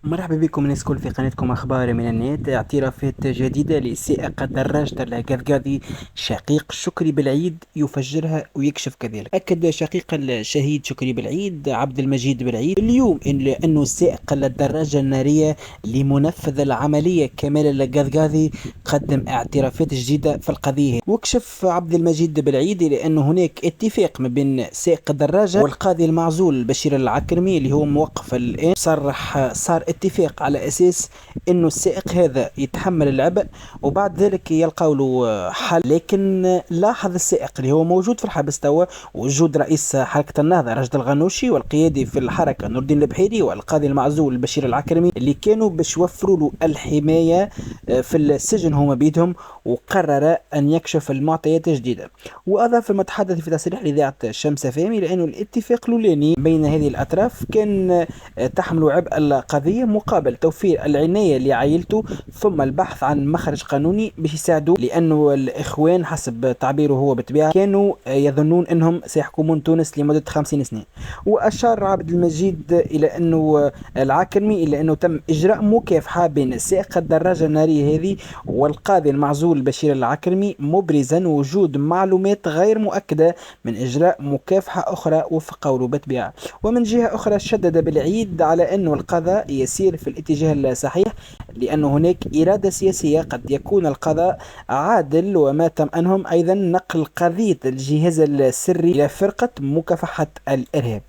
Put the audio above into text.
مرحبا بكم الناس الكل في قناتكم أخبار من النت. اعترافات جديدة لسائق دراجة القذقاذي شقيق شكري بالعيد يفجرها ويكشف كذلك. أكد شقيق الشهيد شكري بالعيد عبد المجيد بالعيد اليوم أنه سائق الدراجة النارية لمنفذ العملية كمال القذقاذي قدم اعترافات جديدة في القضية. وكشف عبد المجيد بالعيد لأن هناك اتفاق ما بين سائق الدراجة والقاضي المعزول بشير العكرمي اللي هو موقف الآن. صار اتفاق على اساس انه السائق هذا يتحمل العبء وبعد ذلك يلقوا له حل. لكن لاحظ السائق اللي هو موجود في الحبس توا وجود رئيس حركة النهضة راشد الغنوشي والقيادي في الحركة نور الدين البحيري والقاضي المعزول بشير العكرمي اللي كانوا باش يوفروا له الحماية في السجن هما بيدهم. وقرر ان يكشف المعطيات الجديدة. واضاف المتحدث في تصريح لإذاعة شمس فامي لانه الاتفاق الاولاني بين هذه الاطراف كان تحمل عبء القضية مقابل توفير العناية لعائلته ثم البحث عن مخرج قانوني باش يساعدوه لأنه الإخوان حسب تعبيره هو بالطبيعة كانوا يظنون أنهم سيحكمون تونس لمدة 50 سنة. وأشار عبد المجيد إلى أنه العاكرمي إلى أنه تم إجراء مكافحة بين سائق الدراجة النارية هذه والقاضي المعزول بشير العكرمي مبرزا وجود معلومات غير مؤكدة من إجراء مكافحة أخرى وفق قوله بالطبيعة. ومن جهة أخرى شدد بالعيد على أن القضاء يسير في الاتجاه الصحيح لأن هناك إرادة سياسية قد يكون القضاء عادل. وما تم أيضا نقل قضية الجهاز السري إلى فرقة مكافحة الإرهاب.